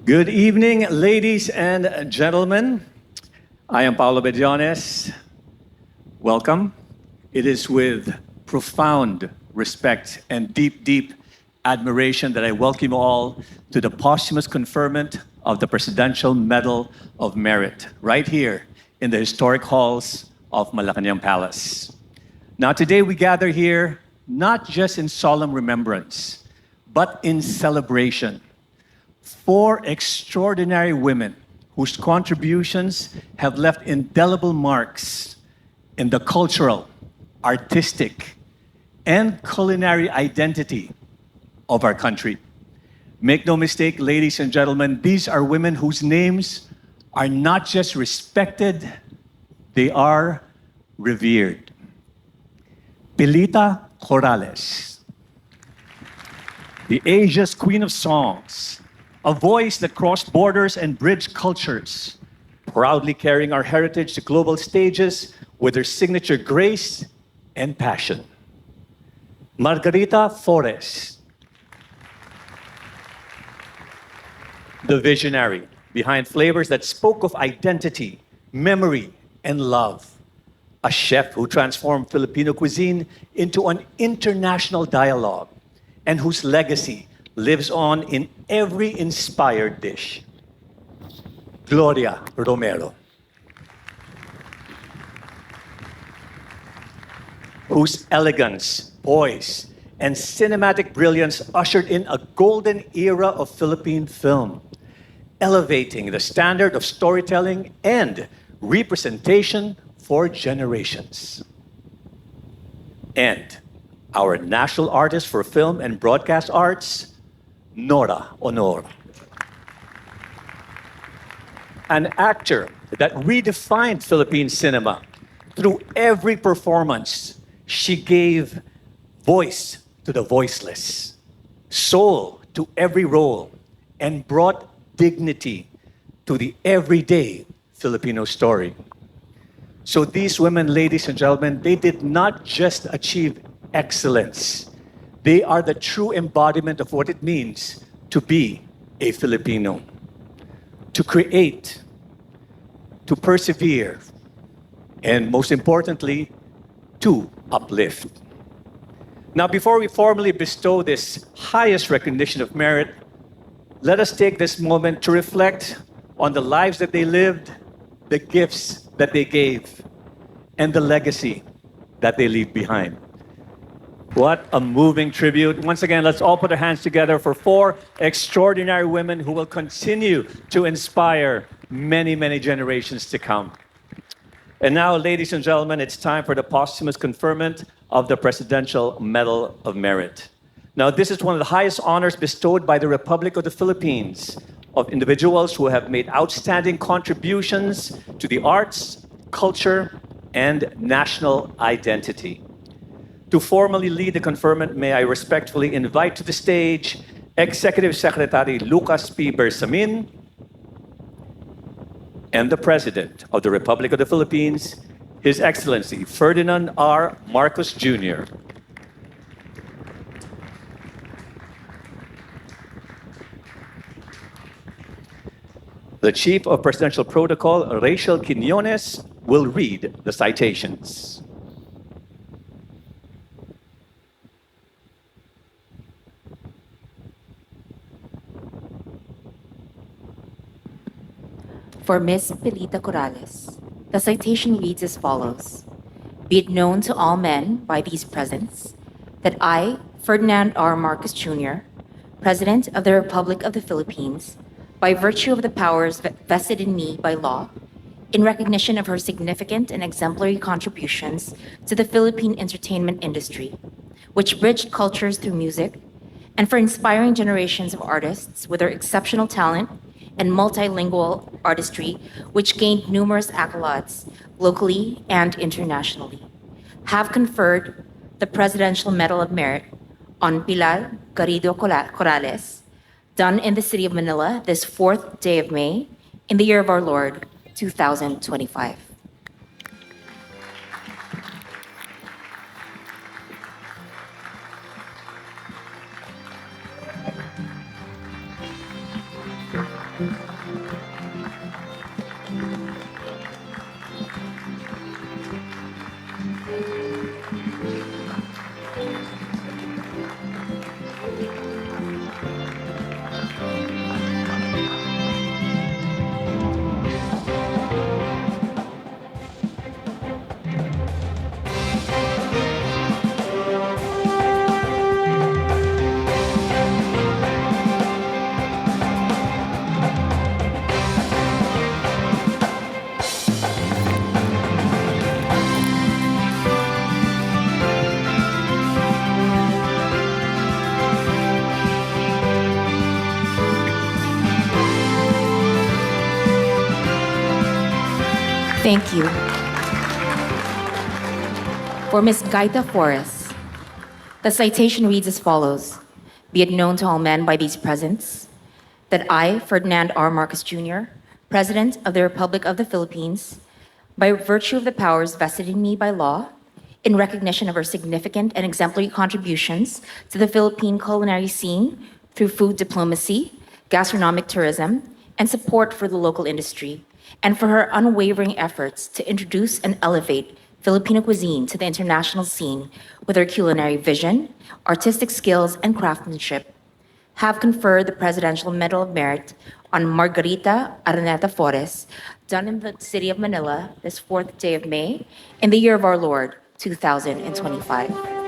Good evening, ladies and gentlemen. I am Paulo Bediones. Welcome. It is with profound respect and deep admiration that I welcome you all to the posthumous conferment of the Presidential Medal of Merit, right here in the historic halls of Malacanang Palace. Now, today we gather here not just in solemn remembrance, but in celebration. Four extraordinary women whose contributions have left indelible marks in the cultural, artistic, and culinary identity of our country. Make no mistake, ladies and gentlemen, these are women whose names are not just respected, they are revered. Pilita Corrales, the Asia's queen of songs, a voice that crossed borders and bridged cultures, proudly carrying our heritage to global stages with her signature grace and passion. Margarita Flores, the visionary behind flavors that spoke of identity, memory, and love. A chef who transformed Filipino cuisine into an international dialogue and whose legacy lives on in every inspired dish. Gloria Romero, whose elegance, poise, and cinematic brilliance ushered in a golden era of Philippine film, elevating the standard of storytelling and representation for generations. And our national artist for film and broadcast arts, Nora, Aunor. An actor that redefined Philippine cinema. Through every performance, she gave voice to the voiceless, soul to every role, and brought dignity to the everyday Filipino story. So these women, ladies and gentlemen, they did not just achieve excellence. They are the true embodiment of what it means to be a Filipino. To create, to persevere, and most importantly, to uplift. Now, before we formally bestow this highest recognition of merit, let us take this moment to reflect on the lives that they lived, the gifts that they gave, and the legacy that they leave behind. What a moving tribute. Once again, let's all put our hands together for four extraordinary women who will continue to inspire many generations to come. And now, ladies and gentlemen, it's time for the posthumous conferment of the Presidential Medal of Merit. Now, this is one of the highest honors bestowed by the Republic of the Philippines of individuals who have made outstanding contributions to the arts, culture, and national identity. To formally lead the conferment, may I respectfully invite to the stage Executive Secretary Lucas P. Bersamin and the President of the Republic of the Philippines, His Excellency Ferdinand R. Marcos Jr. The Chief of Presidential Protocol, Rachel Quiñones, will read the citations. For Ms. Pilita Corrales, the citation reads as follows. Be it known to all men by these presents that I, Ferdinand R. Marcos Jr., President of the Republic of the Philippines, by virtue of the powers vested in me by law, in recognition of her significant and exemplary contributions to the Philippine entertainment industry, which bridged cultures through music, and for inspiring generations of artists with their exceptional talent and multilingual artistry, which gained numerous accolades locally and internationally, have conferred the Presidential Medal of Merit on Pilar Garrido Corrales, done in the city of Manila this 4th day of May, in the year of our Lord, 2025. Thank you. For Ms. Gaita Flores, the citation reads as follows. Be it known to all men by these presents that I, Ferdinand R. Marcos Jr., President of the Republic of the Philippines, by virtue of the powers vested in me by law, in recognition of her significant and exemplary contributions to the Philippine culinary scene through food diplomacy, gastronomic tourism, and support for the local industry, and for her unwavering efforts to introduce and elevate Filipino cuisine to the international scene with her culinary vision, artistic skills, and craftsmanship, have conferred the Presidential Medal of Merit on Margarita Araneta Flores, done in the city of Manila this 4th day of May, in the year of our Lord, 2025.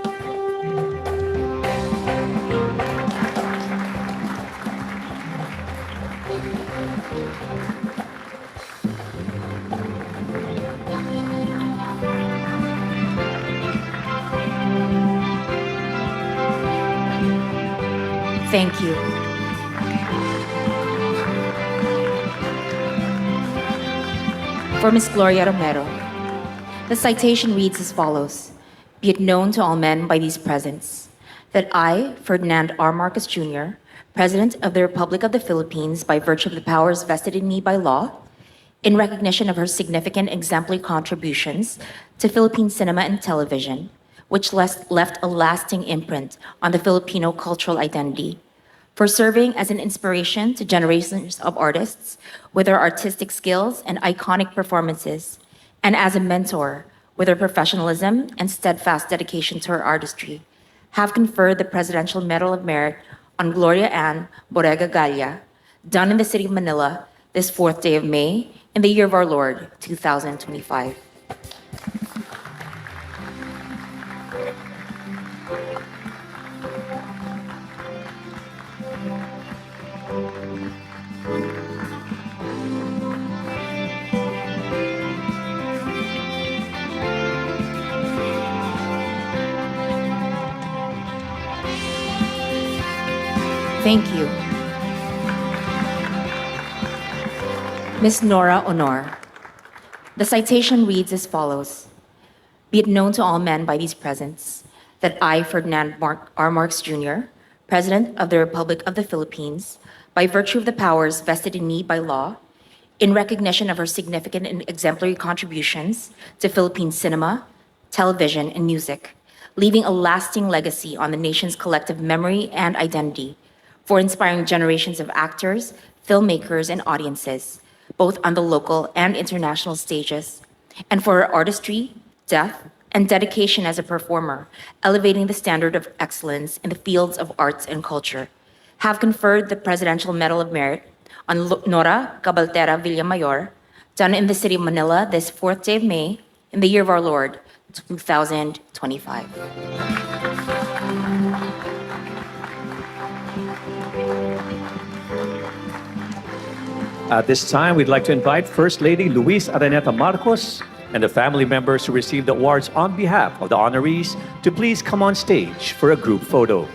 Thank you. For Ms. Gloria Romero, the citation reads as follows. Be it known to all men by these presents that I, Ferdinand R. Marcos Jr., President of the Republic of the Philippines by virtue of the powers vested in me by law, in recognition of her significant exemplary contributions to Philippine cinema and television, which left a lasting imprint on the Filipino cultural identity, for serving as an inspiration to generations of artists with her artistic skills and iconic performances, and as a mentor with her professionalism and steadfast dedication to her artistry, have conferred the Presidential Medal of Merit on Gloria Ann Borrega Galla, done in the city of Manila this 4th day of May, in the year of our Lord, 2025. Thank you. Ms. Nora Aunor. The citation reads as follows. Be it known to all men by these presents that I, Ferdinand R. Marcos Jr., President of the Republic of the Philippines, by virtue of the powers vested in me by law, in recognition of her significant and exemplary contributions to Philippine cinema, television, and music, leaving a lasting legacy on the nation's collective memory and identity, for inspiring generations of actors, filmmakers, and audiences, both on the local and international stages, and for her artistry, depth, and dedication as a performer, elevating the standard of excellence in the fields of arts and culture, have conferred the Presidential Medal of Merit on Nora Villamayor, done in the city of Manila this 4th day of May, in the year of our Lord, 2025. At this time, we'd like to invite First Lady Luis Araneta Marcos and the family members who received the awards on behalf of the honorees to please come on stage for a group photo.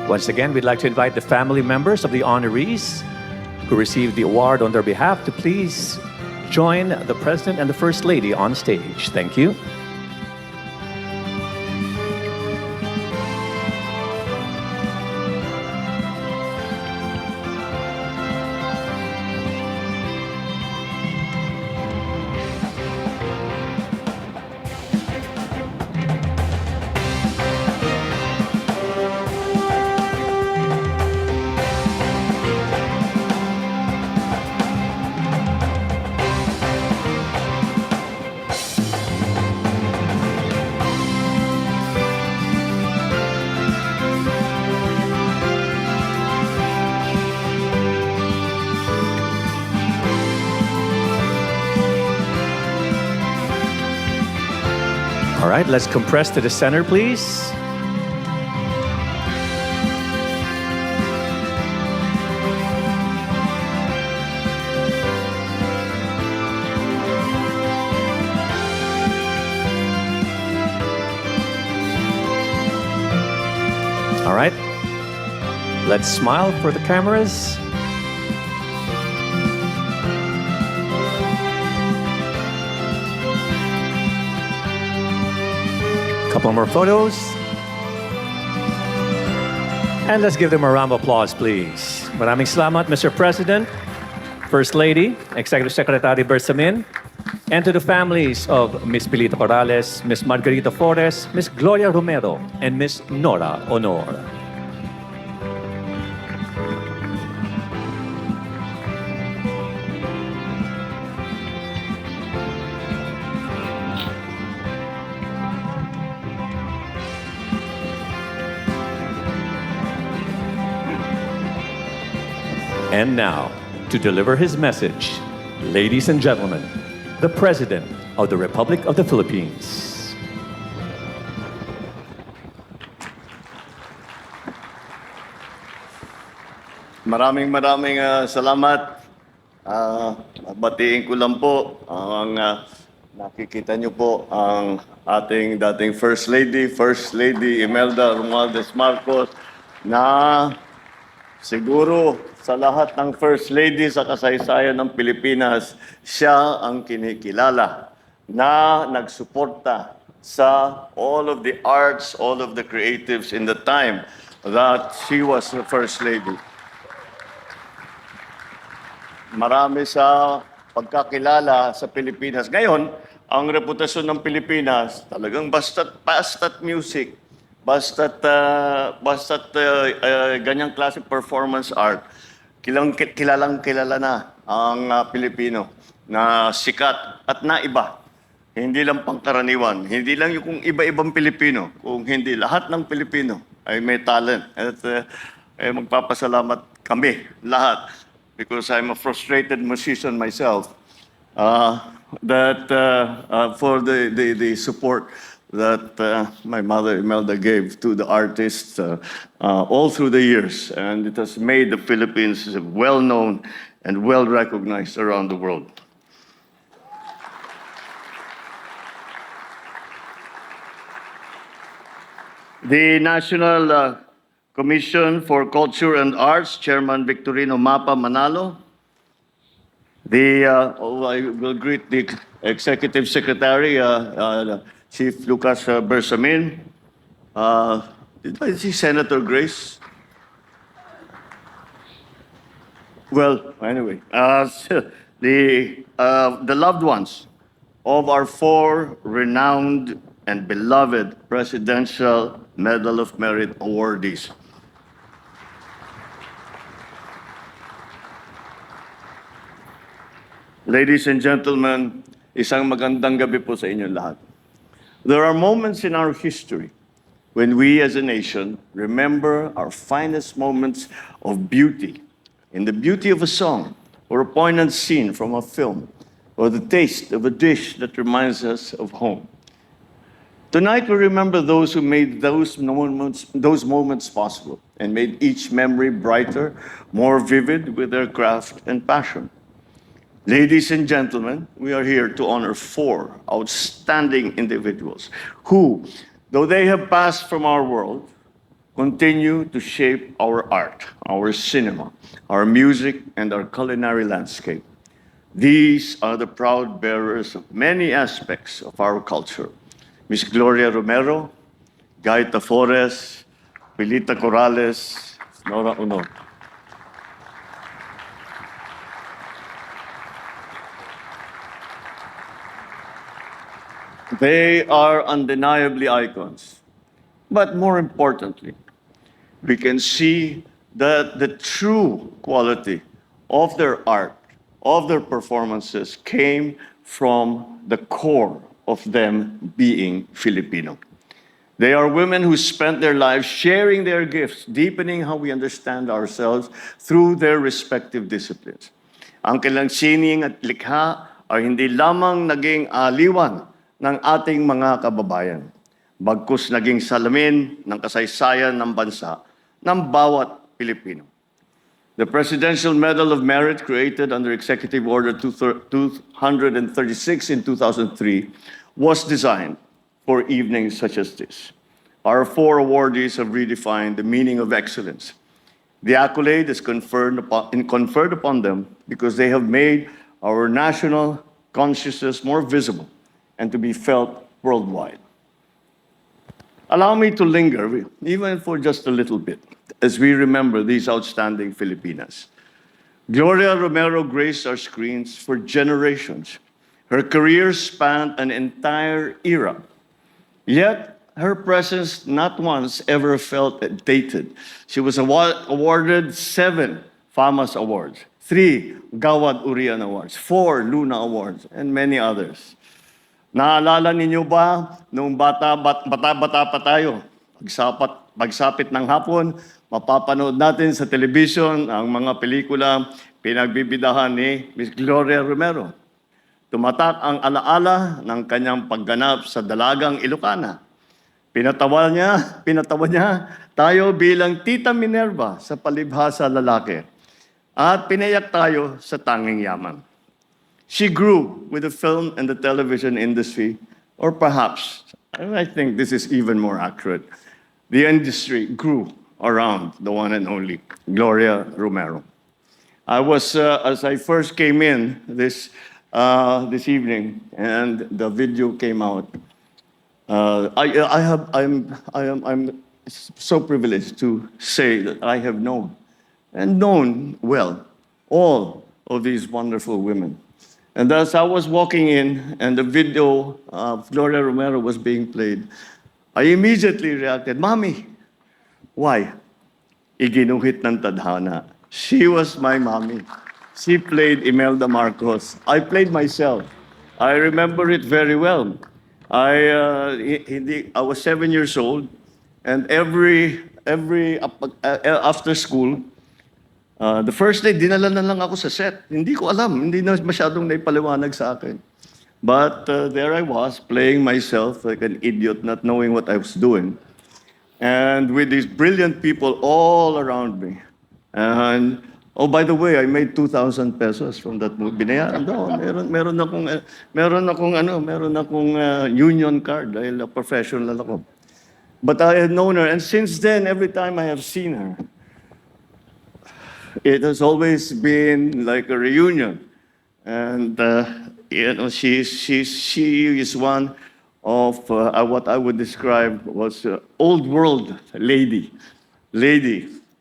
Once again, we'd like to invite the family members of the honorees who received the award on their behalf to please join the President and the First Lady on stage. Thank you. All right, let's compress to the center, please. All right. Let's smile for the cameras. Couple more photos. And let's give them a round of applause, please. Maraming salamat, Mr. President, First Lady, Executive Secretary Bersamin, and to the families of Ms. Pilita Corrales, Ms. Margarita Flores, Ms. Gloria Romero, and Ms. Nora Aunor. And now, to deliver his message, ladies and gentlemen, the President of the Republic of the Philippines. Maraming salamat. Batiin ko lang po ang nakikita niyo po ang ating dating First Lady Imelda Romualdez Marcos, na siguro sa lahat ng First Lady sa kasaysayan ng Pilipinas, siya ang kinikilala na nagsuporta sa all of the arts, all of the creatives in the time that she was the First Lady. Marami sa pagkakilala sa Pilipinas. Ngayon, ang reputasyon ng Pilipinas, talagang basta't music, basta't ganyang klase performance art, kilalang kilala na ang Pilipino na sikat at naiba. Hindi lang pangkaraniwan, hindi lang yung kung iba-ibang Pilipino, kung hindi lahat ng Pilipino ay may talent. At magpapasalamat kami lahat, because I'm a frustrated musician myself, for the support that my mother Imelda gave to the artists all through the years, and it has made the Philippines well known and well recognized around the world. The National Commission for Culture and Arts, Chairman Victorino Mapa Manalo. I will greet the Executive Secretary, Chief Lucas Bersamin. Did I see Senator Grace? Well, anyway, the loved ones of our four renowned and beloved Presidential Medal of Merit awardees. Ladies and gentlemen, isang magandang gabi po sa inyong lahat. There are moments in our history when we as a nation remember our finest moments of beauty, in the beauty of a song or a poignant scene from a film, or the taste of a dish that reminds us of home. Tonight we remember those who made those moments possible and made each memory brighter, more vivid with their craft and passion. Ladies and gentlemen, we are here to honor four outstanding individuals who, though they have passed from our world, continue to shape our art, our cinema, our music, and our culinary landscape. These are the proud bearers of many aspects of our culture. Ms. Gloria Romero, Gaita Flores, Pilita Corrales, Nora Aunor. They are undeniably icons. But more importantly, we can see that the true quality of their art, of their performances, came from the core of them being Filipino. They are women who spent their lives sharing their gifts, deepening how we understand ourselves through their respective disciplines. Ang kanilang sining at likha ay hindi lamang naging aliwan ng ating mga kababayan, bagkus naging salamin ng kasaysayan ng bansa ng bawat Pilipino. The Presidential Medal of Merit, created under Executive Order 236 in 2003, was designed for evenings such as this. our 4 awardees have redefined the meaning of excellence. The accolade is conferred upon them because they have made our national consciousness more visible and to be felt worldwide. Allow me to linger, even for just a little bit, as we remember these outstanding Filipinas. Gloria Romero graced our screens for generations. Her career spanned an entire era. Yet, her presence not once ever felt dated. She was awarded 7 FAMAS Awards, 3 Gawad Urian Awards, 4 Luna Awards, and many others. Naalala ninyo ba, nung bata pa tayo, pagsapit ng hapon, mapapanood natin sa television ang mga pelikula pinagbibidahan ni Miss Gloria Romero. Tumatak ang alaala ng kanyang pagganap sa Dalagang Ilocana. Pinatawa niya tayo bilang Tita Minerva sa palibhasa lalaki. At pinayak tayo sa Tanging Yaman. She grew with the film and the television industry, or perhaps, and I think this is even more accurate, the industry grew around the one and only Gloria Romero. I was, as I first came in this evening, and the video came out. I'm so privileged to say that I have known well all of these wonderful women. And as I was walking in and the video of Gloria Romero was being played, I immediately reacted, Mommy. Why? Iginuhit ng tadhana. She was my mommy. She played Imelda Marcos. I played myself. I remember it very well. I was 7 years old, and every after school, the first day, dinala na lang ako sa set. Hindi ko alam, hindi na masyadong naipaliwanag sa akin. But there I was, playing myself like an idiot, not knowing what I was doing. And with these brilliant people all around me. And, oh, by the way, I made 2,000 pesos from that movie. Binayaran daw. Meron akong union card dahil professional ako. But I had known her, and since then, every time I have seen her, it has always been like a reunion. And, she is one of what I would describe was old world lady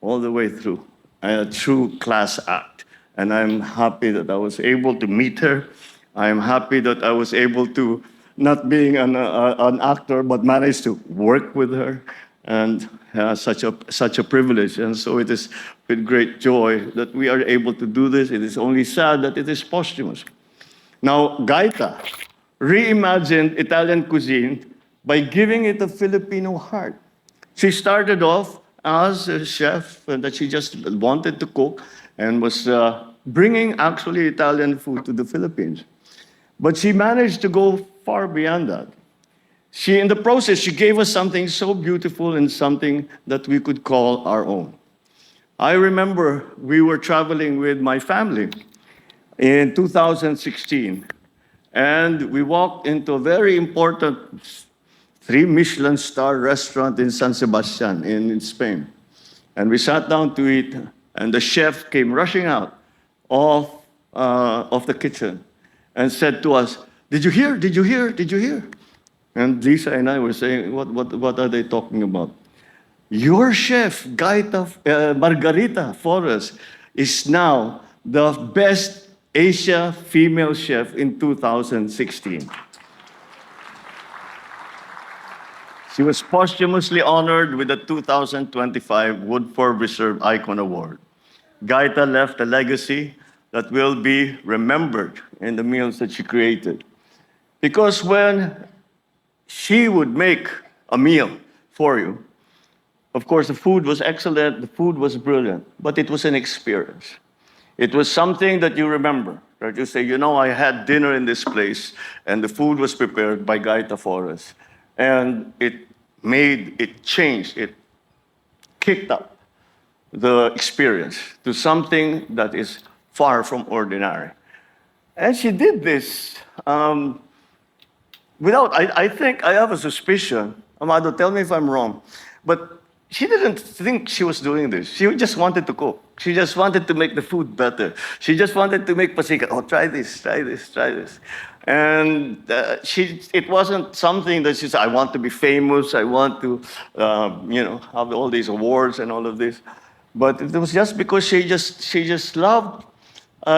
all the way through, a true class act. And I'm happy that I was able to meet her. I'm happy that I was able to, not being an actor, but managed to work with her. And such a privilege. And so it is with great joy that we are able to do this. It is only sad that it is posthumous. Now, Gaita reimagined Italian cuisine by giving it a Filipino heart. She started off as a chef and that she just wanted to cook and was bringing actually Italian food to the Philippines. But she managed to go far beyond that. In the process, she gave us something so beautiful and something that we could call our own. I remember we were traveling with my family in 2016, and we walked into a very important 3 Michelin star restaurant in San Sebastian in Spain. And we sat down to eat, and the chef came rushing out of the kitchen and said to us, "Did you hear? Did you hear? Did you hear?" And Lisa and I were saying, what are they talking about? Your chef, Margarita Flores, is now the best Asia female chef in 2016. She was posthumously honored with the 2025 Woodford Reserve Icon Award. Gaita left a legacy that will be remembered in the meals that she created. Because when she would make a meal for you, of course, the food was excellent, the food was brilliant, but it was an experience. It was something that you remember, that you say, I had dinner in this place, and the food was prepared by Gaita Flores. And it changed, it kicked up the experience to something that is far from ordinary. And she did this I think I have a suspicion Amado, tell me if I'm wrong. But she didn't think she was doing this. She just wanted to cook. She just wanted to make the food better. She just wanted to make pasikat. Oh, try this, try this, try this. And it wasn't something that she said, I want to be famous. I want to, have all these awards and all of this. But it was just because she just loved.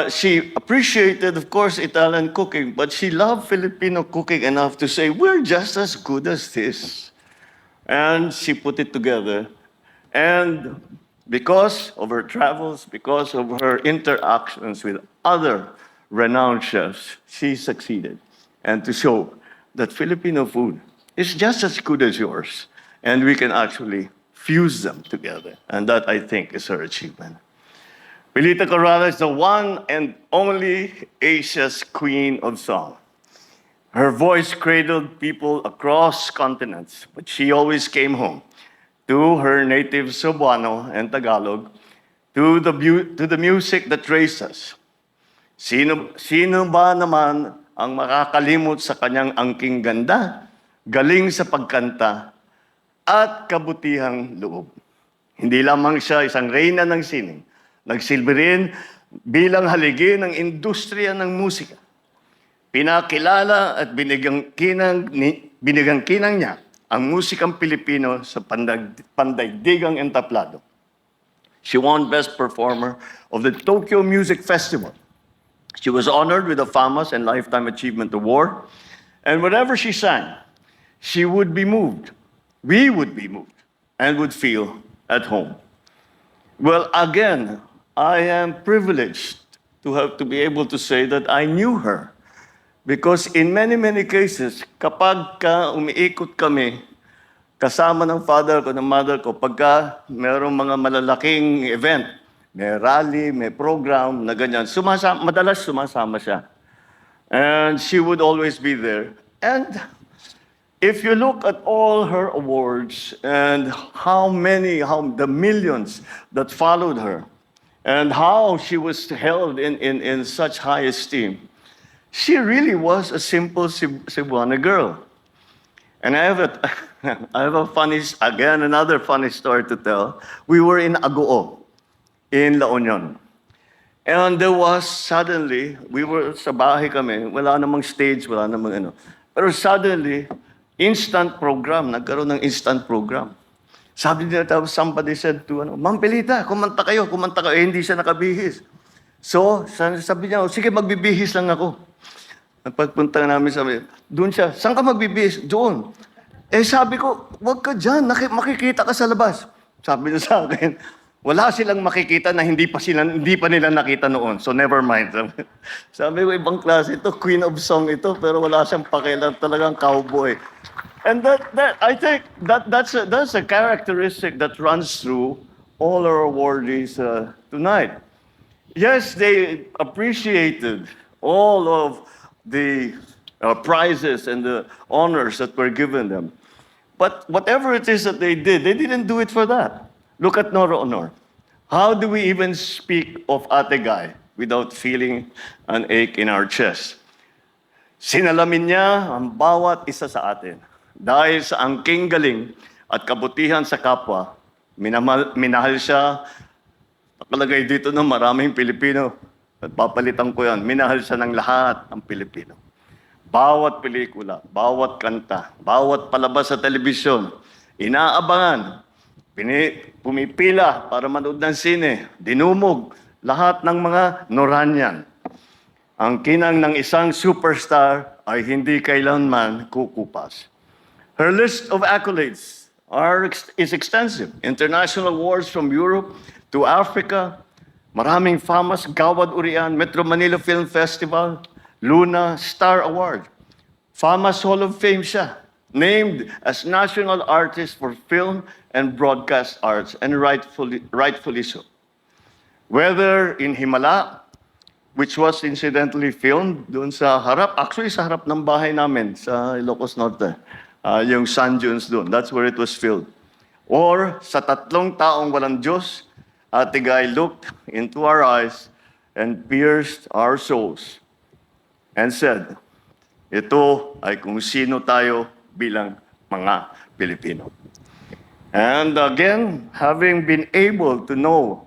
She appreciated, of course, Italian cooking, but she loved Filipino cooking enough to say, we're just as good as this. And she put it together. And because of her travels, because of her interactions with other renowned chefs, she succeeded. And to show that Filipino food is just as good as yours. And we can actually fuse them together. And that, I think, is her achievement. Pilita Corrales, the one and only Asia's queen of song. Her voice cradled people across continents, but she always came home to her native Cebuano and Tagalog, to the music that raised us. Sino ba naman ang makakalimot sa kanyang angking ganda, galing sa pagkanta, at kabutihang loob? Hindi lamang siya isang reyna ng sining, nagsilbi rin bilang haligi ng industriya ng musika. Pinakilala at binigyang kinang niya ang musikang Pilipino sa pandaigdigang entablado. She won Best Performer of the Tokyo Music Festival. She was honored with a famous and Lifetime Achievement Award. And whenever she sang, she would be moved. We would be moved and would feel at home. Well, again, I am privileged to be able to say that I knew her. Because in many, many cases, kapag umiikot kami, kasama ng father ko, ng mother ko, pagka merong mga malalaking event, may rally, may program na ganyan, madalas sumasama siya. And she would always be there. And if you look at all her awards and how the millions that followed her, and how she was held in such high esteem, she really was a simple Cebuana girl. And I have another funny story to tell. We were in Agoo, in La Union. And there was suddenly, we were sa bahay kami, wala namang stage, wala namang ano. Pero suddenly, nagkaroon ng instant program. Sabi niya, somebody said to, Ma'am Pilita, kumanta kayo. Hindi siya nakabihis. So, sabi niya, sige, magbibihis lang ako. Pagpunta namin, doon siya, saan ka magbibihis? Doon. Sabi ko, wag ka dyan, makikita ka sa labas. Sabi niya sa akin, wala silang makikita na hindi pa nila nakita noon. So never mind. Sabi ko, ibang klase ito, queen of song ito, pero wala siyang pakialam, talagang cowboy. And I think that's a characteristic that runs through all our awardees tonight. Yes, they appreciated all of the prizes and the honors that were given them. But whatever it is that they didn't do it for that. Look at Nora Aunor. How do we even speak of Ate Guy without feeling an ache in our chest? Sinalamin niya ang bawat isa sa atin. Dahil sa angking galing at kabutihan sa kapwa, minahal siya. Nakalagay dito ng maraming Pilipino. At papalitan ko yan. Minahal siya ng lahat ng Pilipino. Bawat pelikula, bawat kanta, bawat palabas sa telebisyon, inaabangan, pumipila para manood ng sine, dinumog lahat ng mga Noranian. Ang kinang ng isang superstar ay hindi kailanman kukupas. Her list of accolades is extensive. International awards from Europe to Africa, maraming famous Gawad Urian, Metro Manila Film Festival, Luna Star Award. Famous Hall of Fame siya. Named as National Artist for Film and Broadcast Arts, and rightfully so. Whether in Himala, which was incidentally filmed doon sa harap, actually sa harap ng bahay namin sa Ilocos Norte, yung Sand Dunes doon, that's where it was filmed. Or sa Tatlong Taong Walang Diyos, Ate Guy looked into our eyes and pierced our souls and said, ito ay kung sino tayo bilang mga Filipino. And again, having been able to know,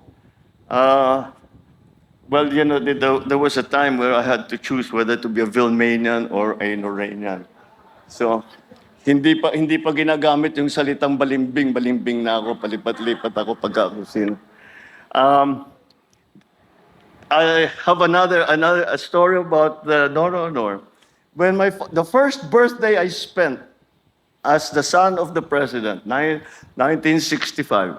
well, you know, there was a time where I had to choose whether to be a Vilmanian or a Noranian. So, hindi pa ginagamit yung salitang balimbing na ako, palipat-lipat ako pagka ako sino. I have a story about Nora Aunor. When the first birthday I spent as the son of the president, 1965,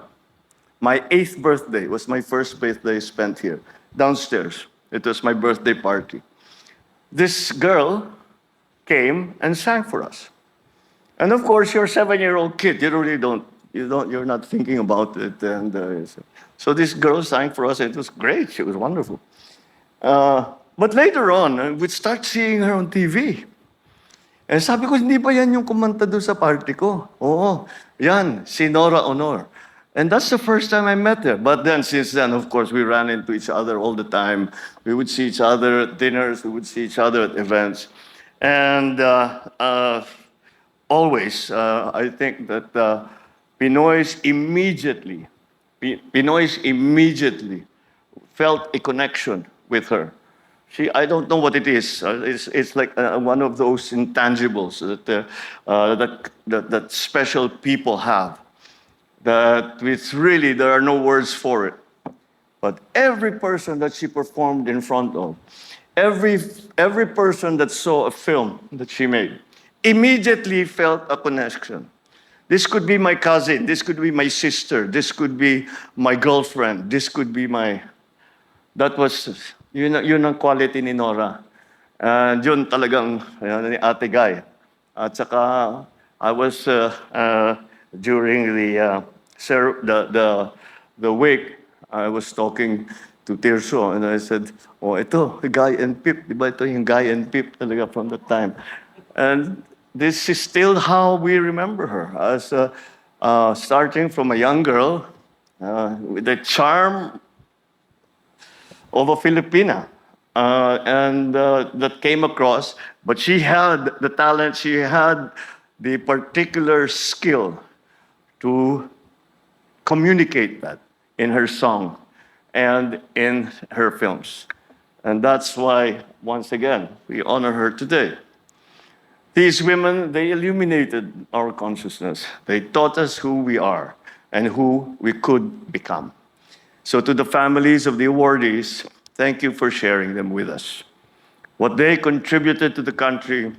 my 8th birthday was my first birthday spent here, downstairs. It was my birthday party. This girl came and sang for us. And of course, you're a 7-year-old kid. You're not thinking about it. And so this girl sang for us. And it was great. She was wonderful. But later on, we'd start seeing her on TV. And sabi ko, hindi ba yan yung kumanta doon sa party ko? Oo, yan, si Nora Aunor. And that's the first time I met her. But then, since then, of course, we ran into each other all the time. We would see each other at dinners. We would see each other at events. And always, I think that Pinoys immediately felt a connection with her. I don't know what it is. It's like one of those intangibles that special people have. That it's really, there are no words for it. But every person that she performed in front of, every person that saw a film that she made, immediately felt a connection. This could be my cousin, this could be my sister, this could be my girlfriend, this could be that was, yun ang quality ni Nora. And yun talagang, ni Ate Guy. At saka, I was, during the wake, I was talking to Tirso, and I said, oh, ito, Guy and Pip. Di ba ito yung Guy and Pip talaga from that time? And this is still how we remember her, as starting from a young girl with the charm of a Filipina, and that came across. But she had the talent, she had the particular skill to communicate that in her song and in her films. And that's why, once again, we honor her today. These women, they illuminated our consciousness. They taught us who we are and who we could become. So to the families of the awardees, thank you for sharing them with us. What they contributed to the country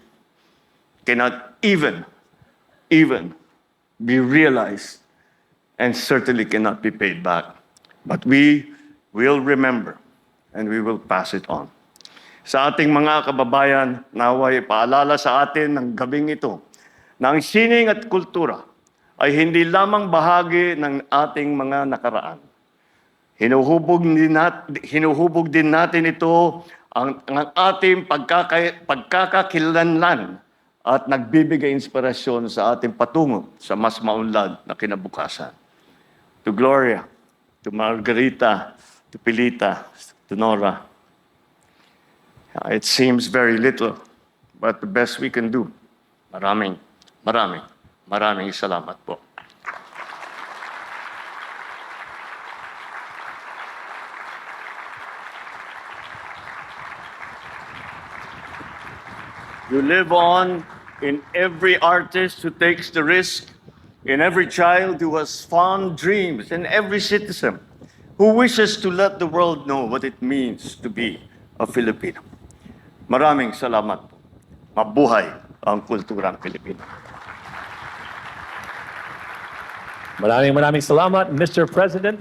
cannot even be realized and certainly cannot be paid back. But we will remember and we will pass it on. Sa ating mga kababayan, naway paalala sa atin ng gabing ito na ang sining at kultura ay hindi lamang bahagi ng ating mga nakaraan. Hinuhubog din natin ito ang ating pagkakakilanlan at nagbibigay inspirasyon sa ating patungo sa mas maunlad na kinabukasan. To Gloria, to Margarita, to Pilita, to Nora, it seems very little, but the best we can do. Maraming salamat po. You live on in every artist who takes the risk, in every child who has fond dreams, in every citizen who wishes to let the world know what it means to be a Filipino. Maraming salamat po. Mabuhay ang kulturang Pilipino. Maraming salamat, Mr. President.